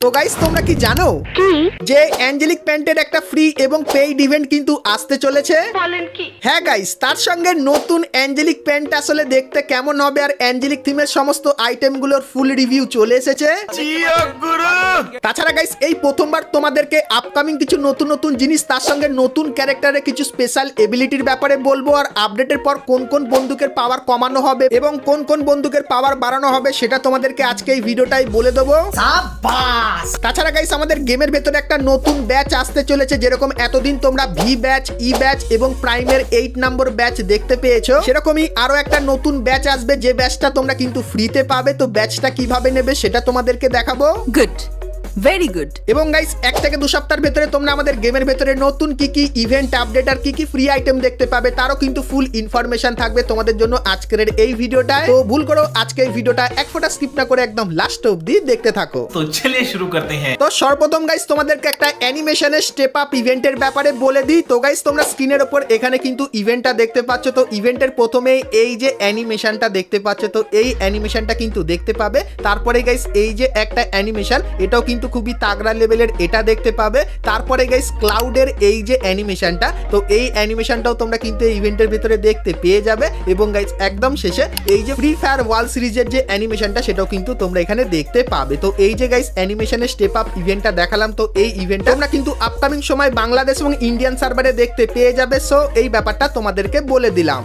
তো গাইস তোমরা কি জানো যে অ্যাঞ্জেলিক প্যান্টের একটা ফ্রি এবং পেইড ইভেন্ট কিন্তু আসতে চলেছে? বলেন কি? হ্যাঁ গাইস, তার সঙ্গে নতুন অ্যাঞ্জেলিক প্যান্ট আসলে দেখতে কেমন হবে আর অ্যাঞ্জেলিক থিমের সমস্ত আইটেমগুলোর ফুল রিভিউ চলে এসেছে। তাছাড়া গাইস এই প্রথমবার তোমাদেরকে আপকামিং কিছু নতুন নতুন জিনিস, তার সঙ্গে নতুন ক্যারেক্টারের কিছু স্পেশাল এবিলিটির ব্যাপারে বলবো, আর আপডেটের পর কোন কোন বন্দুকের পাওয়ার কমানো হবে এবং কোন কোন বন্দুকের পাওয়ার বাড়ানো হবে সেটা তোমাদেরকে আজকে এই ভিডিওটাই বলে দেবো। তাছাড়া গাইস আমাদের গেমের ভেতরে একটা নতুন ব্যাচ আসতে চলেছে, যেরকম এতদিন তোমরা ভি ব্যাচ, ই ব্যাচ এবং প্রাইমের 8 নম্বর ব্যাচ দেখতে পেয়েছো, সেরকমই আরো একটা নতুন ব্যাচ আসবে যে ব্যাচটা তোমরা কিন্তু ফ্রিতে পাবে। তো ব্যাচটা কিভাবে নেবে সেটা তোমাদেরকে দেখাবো। Good, very good. এবং গাইস 1 থেকে 2 সপ্তাহের ভেতরে তোমরা আমাদের গেমের ভেতরে নতুন কি কি ইভেন্ট আপডেট আর কি কি ফ্রি আইটেম দেখতে পাবে তারও কিন্তু ফুল ইনফরমেশন থাকবে তোমাদের জন্য আজকের এই ভিডিওটায়। তো ভুল করো আজকে এই ভিডিওটা এক ফোঁটা স্কিপ না করে একদম লাস্ট অবধি দেখতে থাকো। तो चलिए शुरू करते हैं। তো সর্বপ্রথম গাইস তোমাদেরকে একটা অ্যানিমেশনের স্টেপ আপ ইভেন্টের ব্যাপারে বলে দিই। তো গাইস তোমরা স্ক্রিনের উপর এখানে কিন্তু ইভেন্টটা দেখতে পাচ্ছ। তো ইভেন্টের প্রথমেই এই যে অ্যানিমেশনটা দেখতে পাচ্ছ, তো এই অ্যানিমেশনটা কিন্তু দেখতে পাবে। তারপরে গাইস এই যে একটা অ্যানিমেশন, এটাও কিন্তু খুবই তাগড়া লেভেলের, এটা দেখতে পাবে। তারপরে গাইস ক্লাউডের এই যে অ্যানিমেশনটা, তো এই অ্যানিমেশনটাও তোমরা কিন্তু এই ইভেন্টের ভিতরে দেখতে পেয়ে যাবে। এবং গাইস একদম শেষে এই যে ফ্রি ফায়ার ওয়ার্ল্ড সিরিজের যে অ্যানিমেশনটা, সেটাও কিন্তু তোমরা এখানে দেখতে পাবে। তো এই যে গাইস অ্যানিমেশনের স্টেপ আপ ইভেন্টটা দেখালাম, তো এই ইভেন্টটা তোমরা কিন্তু আপকামিং সময় বাংলাদেশ এবং ইন্ডিয়ান সার্ভারে দেখতে পেয়ে যাবে। সো এই ব্যাপারটা তোমাদেরকে বলে দিলাম।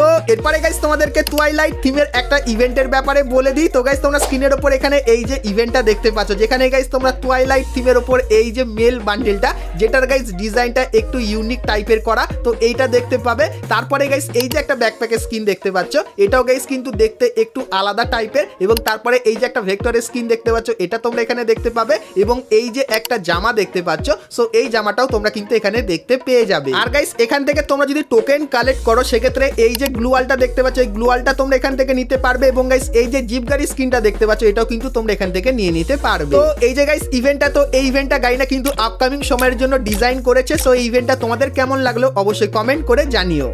তো এরপরে গাইস তোমাদেরকে টুয়াইলাইট থিমের একটা ইভেন্টের ব্যাপারে বলে দিই। তো গাইস তোমরা স্ক্রিনের উপর এখানে এই যে ইভেন্টটা দেখতে পাচ্ছ, যেখানে গাইস তোমরা টুয়াইলাইট থিমের উপর এই যে মেল বান্ডেলটা, যেটার গাইস ডিজাইনটা একটু ইউনিক টাইপের করা, তো এইটা দেখতে পাবে। তারপরে গাইস এই যে একটা ব্যাকপ্যাকের স্কিন দেখতে পাচ্ছ, এটাও গাইস কিন্তু দেখতে একটু আলাদা টাইপের। এবং তারপরে এই যে একটা ভেক্টরের স্কিন দেখতে পাচ্ছ, এটা তোমরা এখানে দেখতে পাবে। এবং এই যে একটা জামা দেখতে পাচ্ছ, সো এই জামাটাও তোমরা কিন্তু এখানে দেখতে পেয়ে যাবে। আর গাইস এখান থেকে তোমরা যদি টোকেন কালেক্ট করো, সেক্ষেত্রে এই যে গ্লুয়ালটা দেখতে পাচ্ছ, এই গ্লুয়ালটা তোমরা এখান থেকে নিতে পারবে। এবং গাইস এই যে জিপ গাড়ি স্কিনটা দেখতে পাচ্ছ, এটাও কিন্তু তোমরা এখান থেকে নিয়ে নিতে পারবে। তো এই যে গাইস ইভেন্টটা, তো এই ইভেন্টটা গাইনা কিন্তু আপকামিং সময়ের জন্য ডিজাইন করেছে। সো এই ইভেন্টটা তোমাদের কেমন লাগলো অবশ্যই কমেন্ট করে জানিও।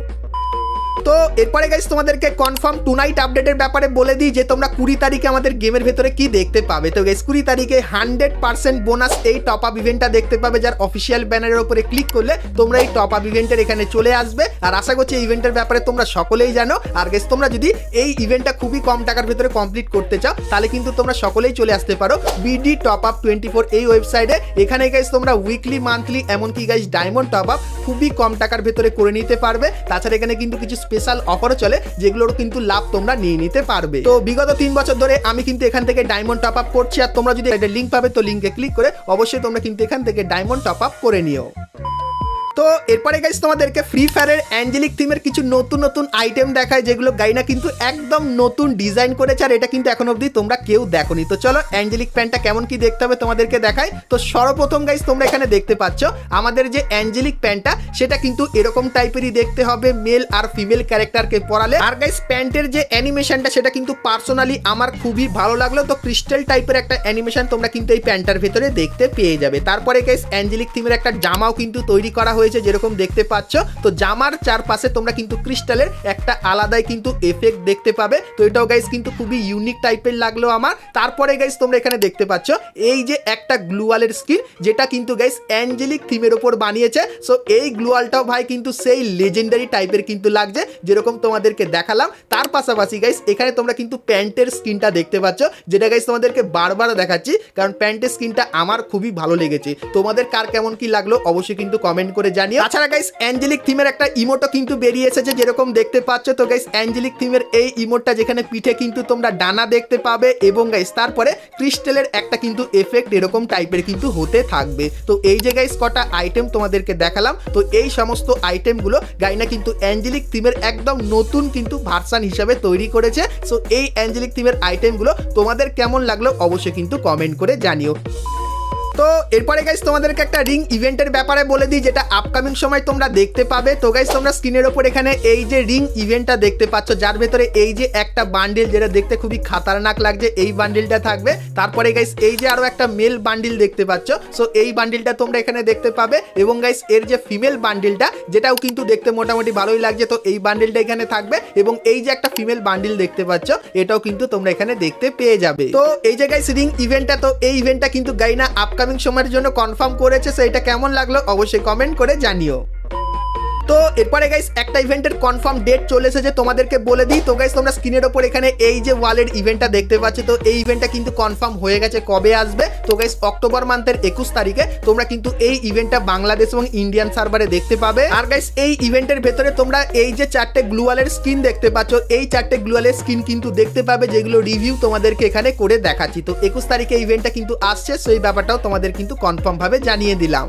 তো এরপরে গাইস তোমাদেরকে কনফার্ম টুনাইট আপডেটের ব্যাপারে বলে দিই যে তোমরা 20 তারিখে আমাদের গেমের ভেতরে কি দেখতে পাবে। তো গাইস 20 তারিখে 100% বোনাস এই টপ আপ ইভেন্টটা দেখতে পাবে, যার অফিসিয়াল ব্যানারের উপরে ক্লিক করলে তোমরা এই টপ আপ ইভেন্টের এখানে চলে আসবে। আর আশা করছি এই ইভেন্টের ব্যাপারে তোমরা সকলেই জানো। আর গাইস তোমরা যদি এই ইভেন্টটা খুবই কম টাকার ভেতরে কমপ্লিট করতে চাও, তাহলে কিন্তু তোমরা সকলেই চলে আসতে পারো বিডি টপ আপ 24 এই ওয়েবসাইটে। এখানে গাইস তোমরা উইকলি, মান্থলি, এমনকি গাইস ডায়মন্ড টপ আপ খুবই কম টাকার ভেতরে করে নিতে পারবে। তাছাড়া এখানে কিন্তু কিছু স্পেশাল অফারও চলে, যেগুলোর কিন্তু লাভ তোমরা নিয়ে নিতে পারবে। তো বিগত 3 বছর ধরে আমি কিন্তু এখান থেকে ডায়মন্ড টপ আপ করছি। আর তোমরা যদি একটা লিঙ্ক পাবে, তো লিঙ্কে ক্লিক করে অবশ্যই তোমরা কিন্তু এখান থেকে ডায়মন্ড টপ আপ করে নিও। তো এরপরে গাইস তোমাদেরকে ফ্রি ফায়ারের অ্যাঞ্জেলিক থিমের কিছু নতুন নতুন আইটেম দেখায়, যেগুলো গাইনা কিন্তু একদম নতুন ডিজাইন করেছে। আর এটা কিন্তু এখন অবধি তোমরা কেউ দেখোনি। তো চলো অ্যাঞ্জেলিক প্যান্টটা কেমন কি দেখতে হবে তোমাদেরকে দেখাই। তো সর্বপ্রথম গাইস তোমরা এখানে দেখতে পাচ্ছ আমাদের যে অ্যাঞ্জেলিক প্যান্টটা, সেটা কিন্তু এরকম টাইপেরই দেখতে হবে মেল আর ফিমেল ক্যারেক্টারকে পরালে। আর গাইস প্যান্টের যে অ্যানিমেশনটা, সেটা কিন্তু পার্সোনালি আমার খুবই ভালো লাগলো। তো ক্রিস্টাল টাইপের একটা অ্যানিমেশন তোমরা কিন্তু এই প্যান্টটার ভেতরে দেখতে পেয়ে যাবে। তারপরে গাইস অ্যাঞ্জেলিক থিমের একটা জামাও কিন্তু তৈরি করা হয়েছে, যেরকম দেখতে পাচ্ছ। তো জামার চারপাশে তোমরা কিন্তু ক্রিস্টালের একটা আলাদাই কিন্তু এফেক্ট দেখতে পাবে। তো এটাও গাইস কিন্তু খুবই ইউনিক টাইপের লাগলো আমার। তারপরে গাইস তোমরা এখানে দেখতে পাচ্ছ এই যে একটা গ্লুয়ালের স্কিন, যেটা কিন্তু গাইস অ্যাঞ্জেলিক থিমের উপর বানিয়েছে। সো এই গ্লুয়ালটাও ভাই কিন্তু সেই লেজেন্ডারি টাইপের কিন্তু লাগছে, যেরকম তোমাদেরকে দেখালাম। তার পাশাপাশি গাইস এখানে তোমরা কিন্তু প্যান্টের স্কিনটা দেখতে পাচ্ছ, যেটা গাইস তোমাদেরকে বারবার দেখাচ্ছি, কারণ প্যান্টের স্কিনটা আমার খুবই ভালো লেগেছে। তোমাদের কার কেমন কি লাগলো অবশ্যই কিন্তু কমেন্ট করে জানিও। তাছাড়া গাইস অ্যাঞ্জেলিক থিমের একটা ইমোটও কিন্তু বেরিয়ে এসেছে, যেরকম দেখতে পাচ্ছ। তো গাইস অ্যাঞ্জেলিক থিমের এই ইমোটটা, যেখানে পিঠে কিন্তু তোমরা ডানা দেখতে পাবে, এবং গাইস তারপরে ক্রিস্টালের একটা কিন্তু এফেক্ট এরকম টাইপের কিন্তু হতে থাকবে। তো এই যে গাইস কটা আইটেম তোমাদেরকে দেখালাম, তো এই সমস্ত আইটেমগুলো গাইনা কিন্তু অ্যাঞ্জেলিক থিমের একদম নতুন কিন্তু ভার্সন হিসাবে তৈরি করেছে। সো এই অ্যাঞ্জেলিক থিমের আইটেমগুলো তোমাদের কেমন লাগলো অবশ্যই কিন্তু কমেন্ট করে জানিও। তো এরপরে গাইস তোমাদেরকে একটা রিং ইভেন্টের ব্যাপারে বলে দিই, যেটা আপকামিং সময় তোমরা দেখতে পাবে। তো গাইস তোমরা স্ক্রিনের ওপর এখানে এই যে রিং ইভেন্টটা দেখতে পাচ্ছ, যার ভেতরে এই যে একটা বান্ডিল যেটা দেখতে খুবই খাতারনাক লাগছে, এই বান্ডিলটা থাকবে। তারপরে গাইস এই যে আরো একটা মেল বান্ডিল দেখতে পাচ্ছ, সো এই বান্ডিলটা তোমরা এখানে দেখতে পাবে। এবং গাইস এর যে ফিমেল বান্ডিলটা, যেটাও কিন্তু দেখতে মোটামুটি ভালোই লাগছে, তো এই বান্ডিলটা এখানে থাকবে। এবং এই যে একটা ফিমেল বান্ডিল দেখতে পাচ্ছ, এটাও কিন্তু তোমরা এখানে দেখতে পেয়ে যাবে। তো এই যে গাইস রিং ইভেন্টটা, তো এই ইভেন্টটা কিন্তু গাইনা আপকামিং সময়ের জন্য কনফার্ম করেছে। সো এটা কেমন লাগলো অবশ্যই কমেন্ট করে জানিও। তো এরপরে গাইস একটা ইভেন্টের কনফার্ম ডেট চলে এসেছে, তোমাদেরকে বলে দিই। তো গাইস তোমরা স্ক্রিনের ওপর এখানে এই যে ওয়ালের ইভেন্টটা দেখতে পাচ্ছ, তো এই ইভেন্টটা কিন্তু কনফার্ম হয়ে গেছে কবে আসবে। তো গাইস অক্টোবর মান্থের 21 তারিখে তোমরা কিন্তু এই ইভেন্টটা বাংলাদেশ এবং ইন্ডিয়ান সার্ভারে দেখতে পাবে। আর গাইস এই ইভেন্টের ভেতরে তোমরা এই যে 4টে গ্লুয়ালের স্কিন দেখতে পাচ্ছ, এই 4টে গ্লুয়ালের স্কিন কিন্তু দেখতে পাবে, যেগুলো রিভিউ তোমাদেরকে এখানে করে দেখাচ্ছি। তো 21 তারিখে ইভেন্টটা কিন্তু আসছে, সেই ব্যাপারটাও তোমাদের কিন্তু কনফার্ম ভাবে জানিয়ে দিলাম।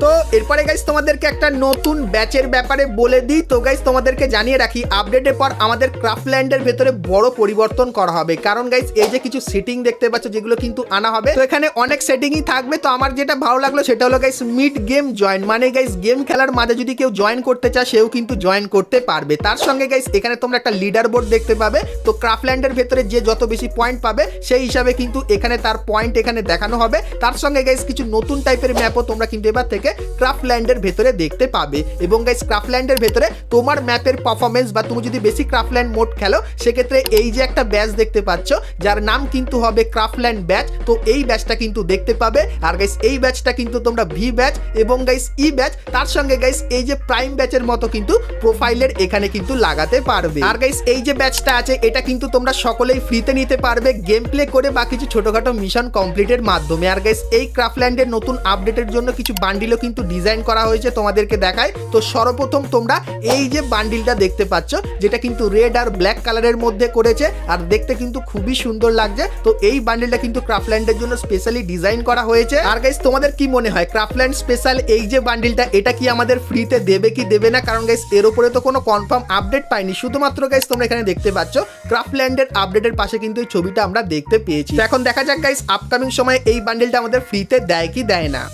তো এরপরে গাইস তোমাদেরকে একটা নতুন ব্যাচের ব্যাপারে বলে দিই। তো গাইস তোমাদেরকে জানিয়ে রাখি, আপডেটের পর আমাদের ক্রাফটল্যান্ডের ভেতরে বড় পরিবর্তন করা হবে। কারণ গাইস এই যে কিছু সেটিং দেখতে পাচ্ছ, যেগুলো কিন্তু আনা হবে। তো এখানে অনেক সেটিংই থাকবে। তো আমার যেটা ভালো লাগলো সেটা হলো গাইস মিড গেম জয়েন, মানে গাইস গেম খেলার মাঝে যদি কেউ জয়েন করতে চায়, সেও কিন্তু জয়েন করতে পারবে। তার সঙ্গে গাইস এখানে তোমরা একটা লিডার বোর্ড দেখতে পাবে। তো ক্রাফটল্যান্ডের ভেতরে যে যত বেশি পয়েন্ট পাবে, সেই হিসাবে কিন্তু এখানে তার পয়েন্ট এখানে দেখানো হবে। তার সঙ্গে গাইস কিছু নতুন টাইপের ম্যাপও তোমরা কিন্তু এবার থেকে ক্রাফটল্যান্ডের ভেতরে দেখতে পাবে। এবং গাইস ক্রাফটল্যান্ডের ভেতরে তোমার ম্যাপের পারফরমেন্স, বা তুমি যদি বেশি ক্রাফটল্যান্ড মোড খেলো, সেক্ষেত্রে এই যে একটা ব্যাচ দেখতে পাচ্ছ, যার নাম কিন্তু হবে ক্রাফটল্যান্ড ব্যাচ, তো এই ব্যাচটা কিন্তু দেখতে পাবে। আর গাইস এই ব্যাচটা কিন্তু তোমরা ভি ব্যাচ এবং গাইস ই ব্যাচ, তার সঙ্গে গাইস এই যে প্রাইম ব্যাচের মতো কিন্তু প্রোফাইলের এখানে কিন্তু লাগাতে পারবে। আর গাইস এই যে ব্যাচটা আছে, এটা কিন্তু তোমরা সকলেই ফ্রিতে নিতে পারবে, গেম প্লে করে বা কিছু ছোটখাটো মিশন কমপ্লিটের মাধ্যমে। আর গাইস এই ক্রাফটল্যান্ডের নতুন আপডেটের জন্য কিছু বান্ডিলও কিন্তু ডিজাইন করা হয়েছে, তোমাদেরকে দেখায়। তো সর্বপ্রথম তোমরা এই যে বান্ডিলটা দেখতে পাচ্ছ, যেটা কিন্তু রেড আর ব্ল্যাক কালারের মধ্যে করেছে, আর দেখতে কিন্তু খুবই সুন্দর লাগছে। তো এই বান্ডিলটা কিন্তু ক্রাফটল্যান্ডের জন্য স্পেশালি ডিজাইন করা হয়েছে। আর গাইস তোমাদের কি মনে হয়, ক্রাফটল্যান্ড স্পেশাল এই যে বান্ডিলটা, এটা কি আমাদের ফ্রিতে দেবে কি দেবে না? কারণ গাইস এর উপরে তো কোনো কনফার্ম আপডেট পাইনি, শুধুমাত্র গাইস তোমরা এখানে দেখতে পাচ্ছ ক্রাফটল্যান্ডের আপডেটের পাশে কিন্তু এই ছবিটা আমরা দেখতে পেয়েছি। তো এখন দেখা যাক গাইস আপকামিং সময়ে এই বান্ডিলটা আমাদের ফ্রিতে দেয় কি দেয় না।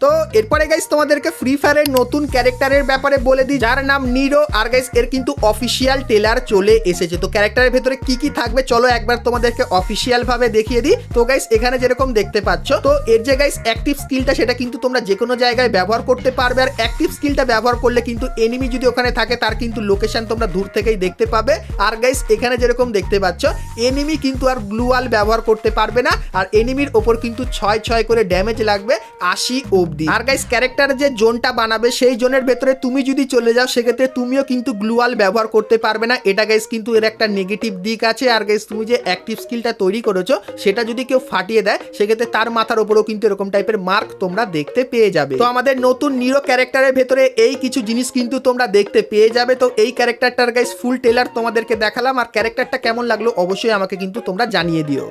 তো এরপরে গাইস তোমাদেরকে ফ্রি ফায়ারের নতুন ক্যারেক্টারের ব্যাপারে বলে দিই, যার নাম নিরো। আর গাইস এর কিন্তু অফিসিয়াল ট্রেলার চলে এসেছে। তো ক্যারেক্টারের ভেতরে কি কি থাকবে চলো একবার তোমাদেরকে অফিসিয়াল ভাবে দেখিয়ে দিই। তো গাইস এখানে যেরকম দেখতে পাচ্ছ, তো এর যে গাইস অ্যাক্টিভ স্কিলটা, সেটা কিন্তু তোমরা যে কোনো জায়গায় ব্যবহার করতে পারবে। আর অ্যাক্টিভ স্কিলটা ব্যবহার করলে কিন্তু এনিমি যদি ওখানে থাকে, তার কিন্তু লোকেশন তোমরা দূর থেকেই দেখতে পাবে। আর গাইস এখানে যেরকম দেখতে পাচ্ছ, এনিমি কিন্তু আর গ্লুয়াল ব্যবহার করতে পারবে না, আর এনিমির ওপর কিন্তু 6 করে ড্যামেজ লাগবে 80 অবধি। আর গাইস ক্যারেক্টার যে জোনটা বানাবে, সেই জোনের ভেতরে তুমি যদি চলে যাও, সেক্ষেত্রে তুমিও কিন্তু গ্লুয়াল ব্যবহার করতে পারবে না। এটা গাইস কিন্তু এর একটা নেগেটিভ দিক আছে। আর গাইস তুমি যে অ্যাক্টিভ স্কিলটা তৈরি করেছো, সেটা যদি কেউ ফাটিয়ে দেয়, সেক্ষেত্রে তার মাথার উপরেও কিন্তু এরকম টাইপের মার্ক তোমরা দেখতে পেয়ে যাবে। তো আমাদের নতুন নিরো ক্যারেক্টারের ভেতরে এই কিছু জিনিস কিন্তু তোমরা দেখতে পেয়ে যাবে। তো এই ক্যারেক্টারটার গাইস ফুল ট্রেলার তোমাদেরকে দেখালাম, আর ক্যারেক্টারটা কেমন লাগলো অবশ্যই আমাকে কিন্তু তোমরা জানিয়ে দিও।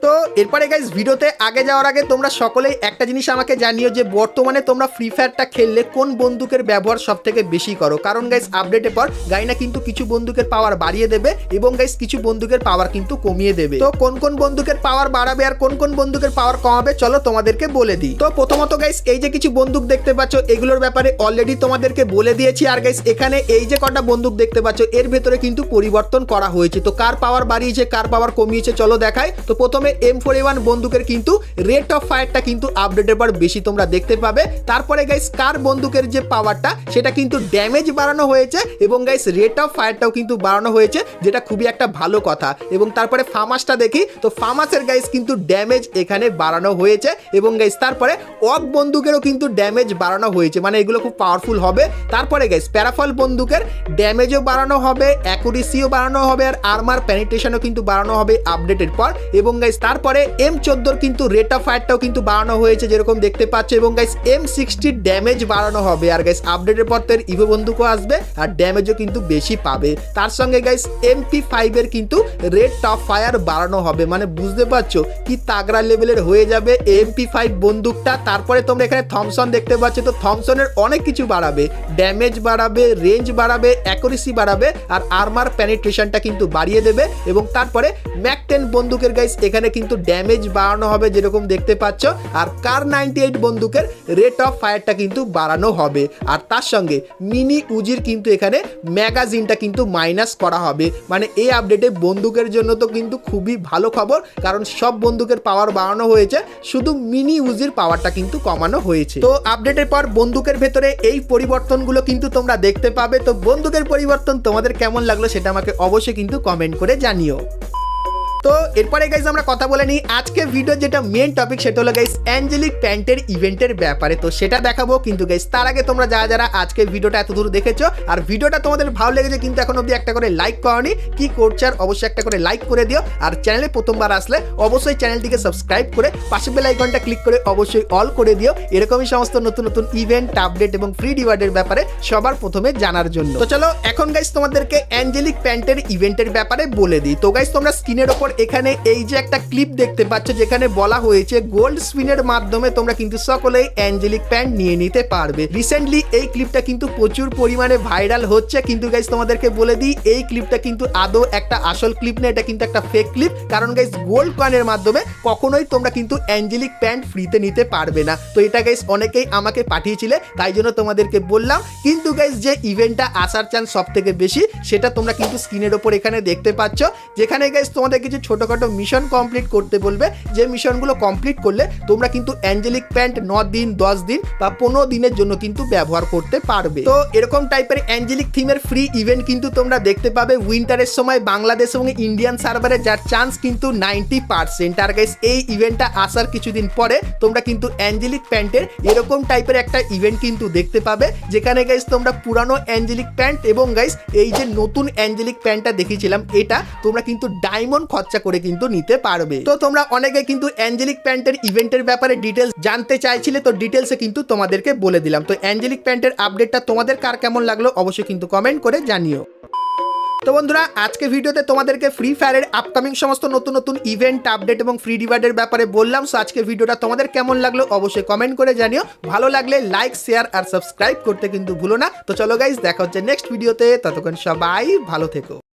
তো এরপরে গাইস ভিডিওতে আগে যাওয়ার আগে তোমরা সকলেই একটা জিনিস আমাকে জানিও, যে বর্তমানে তোমরা ফ্রি ফায়ারটা খেললে কোন বন্দুকের ব্যবহার সব থেকে বেশি করো। কারণ গাইস আপডেটের পর গাইনা কিন্তু কিছু বন্দুকের পাওয়ার বাড়িয়ে দেবে, এবং গাইস কিছু বন্দুকের পাওয়ার কিন্তু কমিয়ে দেবে। তো কোন কোন বন্দুকের পাওয়ার বাড়াবে আর কোন কোন বন্দুকের পাওয়ার কমাবে, চলো তোমাদেরকে বলে দিই। তো প্রথমত গাইস এই যে কিছু বন্দুক দেখতে পাচ্ছ, এগুলোর ব্যাপারে অলরেডি তোমাদেরকে বলে দিয়েছি। আর গাইস এখানে এই যে কটা বন্দুক দেখতে পাচ্ছ, এর ভেতরে কিন্তু পরিবর্তন করা হয়েছে। তো কার পাওয়ার বাড়িয়েছে কার পাওয়ার কমিয়েছে চলো দেখাই। তো প্রথমে M4A1 বন্দুকের কিন্তু রেট অফ ফায়ারটা কিন্তু আপডেটের পর বেশি তোমরা দেখতে পাবে। তারপরে গাইস কার বন্দুকের যে পাওয়ারটা, সেটা কিন্তু ড্যামেজ বাড়ানো হয়েছে, এবং গাইস রেট অফ ফায়ারটাও কিন্তু বাড়ানো হয়েছে, যেটা খুবই একটা ভালো কথা। এবং তারপরে ফামাসটা দেখি, তো ফামাসের গাইস কিন্তু ড্যামেজ এখানে বাড়ানো হয়েছে, এবং গাইস তারপরে অক বন্দুকেরও কিন্তু ড্যামেজ বাড়ানো হয়েছে, মানে এগুলো খুব পাওয়ারফুল হবে। তারপরে গাইস প্যারাফল বন্দুকের ড্যামেজও বাড়ানো হবে, অ্যাকুরেসিও বাড়ানো হবে, আর আর্মার পেনিট্রেশনও কিন্তু বাড়ানো হবে আপডেটের পর। এবং গাইস তারপরে M14 কিন্তু রেট অফ ফায়ারটাও কিন্তু বাড়ানো হয়েছে, যেরকম দেখতে পাচ্ছ। এবং গাইস M60 ড্যামেজ বাড়ানো হবে। আর গাইস আপডেটের পর এর ইভো বন্দুকও আসবে, আর ড্যামেজও কিন্তু বেশি পাবে। তার সঙ্গে গাইস MP5 এর কিন্তু রেট অফ ফায়ার বাড়ানো হবে, মানে বুঝতে পারছো কি তাগড়া লেভেলের হয়ে যাবে MP5 বন্দুকটা। তারপরে তোমরা এখানে থমসন দেখতে পাচ্ছ, তো থমসনের অনেক কিছু বাড়াবে, ড্যামেজ বাড়াবে, রেঞ্জ বাড়াবে, অ্যাকুরেসি বাড়াবে, আর আর্মার পেনিট্রেশনটা কিন্তু বাড়িয়ে দেবে। এবং তারপরে ম্যাক 10 বন্দুকের গাইস এখানে এখানে কিন্তু ড্যামেজ বাড়ানো হবে যেরকম দেখতে পাচ্ছ, আর কার 98 বন্দুকের রেট অফ ফায়ারটা কিন্তু বাড়ানো হবে, আর তার সঙ্গে মিনি উজির কিন্তু এখানে ম্যাগাজিনটা কিন্তু মাইনাস করা হবে। মানে এই আপডেটে বন্দুকের জন্য তো কিন্তু খুবই ভালো খবর, কারণ সব বন্দুকের পাওয়ার বাড়ানো হয়েছে, শুধু মিনি উজির পাওয়ারটা কিন্তু কমানো হয়েছে। তো আপডেটের পর বন্দুকের ভেতরে এই পরিবর্তনগুলো কিন্তু তোমরা দেখতে পাবে। তো বন্দুকের পরিবর্তন তোমাদের কেমন লাগলো সেটা আমাকে অবশ্যই কিন্তু কমেন্ট করে জানিও। তো এরপরে গাইজ আমরা কথা বলে নিই আজকে ভিডিও যেটা মেন টপিক, সেটা হলো গাইজ অ্যাঞ্জেলিক প্যান্টের ইভেন্টের ব্যাপারে। তো সেটা দেখাবো, কিন্তু গাইজ তার আগে তোমরা যারা আজকে ভিডিওটা এত দূর দেখেছো আর ভিডিওটা তোমাদের ভালো লেগেছে কিন্তু এখন অবধি একটা করে লাইক করনি, কি করছো আর অবশ্যই একটা করে লাইক করে দিও। আর চ্যানেলে প্রথমবার আসলে অবশ্যই চ্যানেলটিকে সাবস্ক্রাইব করে পাশে বেল আইকনটা ক্লিক করে অবশ্যই অল করে দিও, এরকমই সমস্ত নতুন নতুন ইভেন্ট, আপডেট এবং ফ্রি রিওয়ার্ডের ব্যাপারে সবার প্রথমে জানার জন্য। তো চলো এখন গাইজ তোমাদেরকে অ্যাঞ্জেলিক প্যান্টের ইভেন্টের ব্যাপারে বলে দিই। তো গাইজ তোমরা স্ক্রিনের ওপর এখানে এই যে একটা ক্লিপ দেখতে পাচ্ছ যেখানে বলা হয়েছে গোল্ড স্পিনের মাধ্যমে তোমরা কিন্তু সকলেই অ্যাঞ্জেলিক প্যান্ট নিয়ে নিতে পারবে। রিসেন্টলি এই ক্লিপটা কিন্তু প্রচুর পরিমাণে ভাইরাল হচ্ছে, কিন্তু গাইজ তোমাদেরকে বলে দিই এই ক্লিপটা কিন্তু আদৌ একটা আসল ক্লিপ না, এটা কিন্তু একটা ফেক ক্লিপ। কারণ গাইজ গোল্ড কয়েনের মাধ্যমে কখনোই তোমরা কিন্তু অ্যাঞ্জেলিক প্যান্ট ফ্রিতে নিতে পারবে না। তো এটা গাইজ অনেকেই আমাকে পাঠিয়েছিলে, তাই জন্য তোমাদেরকে বললাম। কিন্তু গাইজ যে ইভেন্টটা আসার চান্স সব থেকে বেশি সেটা তোমরা কিন্তু স্ক্রিনের ওপর এখানে দেখতে পাচ্ছ, যেখানে গাইজ তোমাদের কিছু ছোটখাটো মিশন কমপ্লিট করতে বলবে, যে মিশনগুলো কমপ্লিট করলে তোমরা কিন্তু অ্যাঞ্জেলিক প্যান্ট 9 দিন 10 দিন বা 15 দিনের জন্য কিন্তু ব্যবহার করতে পারবে। তো এরকম টাইপের অ্যাঞ্জেলিক থিমের ফ্রি ইভেন্ট কিন্তু তোমরা দেখতে পাবে উইন্টারের সময় বাংলাদেশ এবং ইন্ডিয়ান সার্ভারে, যার চান্স কিন্তু 90%। আর গাইস এই ইভেন্টটা আসার কিছুদিন পরে তোমরা কিন্তু অ্যাঞ্জেলিক প্যান্টের এরকম টাইপের একটা ইভেন্ট কিন্তু দেখতে পাবে, যেখানে গাইস তোমরা পুরানো অ্যাঞ্জেলিক প্যান্ট এবং গাইস এই যে নতুন অ্যাঞ্জেলিক প্যান্টটা দেখিয়েছিলাম এটা তোমরা কিন্তু ডায়মন্ড খরচা করে কিন্তু নিতে পারবে। তো তোমরা অনেকে কিন্তু অ্যাঞ্জেলিক প্যান্টের ইভেন্টের ব্যাপারে ডিটেলস জানতে চাইছিলে, তো ডিটেলসে কিন্তু তোমাদেরকে বলে দিলাম। তো অ্যাঞ্জেলিক প্যান্টের আপডেটটা তোমাদের কার কেমন লাগলো অবশ্যই কিন্তু কমেন্ট করে জানিও। তো বন্ধুরা আজকে ভিডিওতে তোমাদেরকে ফ্রি ফায়ারের আপকামিং সমস্ত নতুন নতুন ইভেন্ট, আপডেট এবং ফ্রি রিওয়ার্ডের ব্যাপারে বললাম। সো আজকে ভিডিওটা তোমাদের কেমন লাগলো অবশ্যই কমেন্ট করে জানিও। ভালো লাগলে লাইক, শেয়ার আর সাবস্ক্রাইব করতে কিন্তু ভুলো না। তো চলো গাইজ দেখা হচ্ছে নেক্সট ভিডিওতে, ততক্ষণ সবাই ভালো থেকো।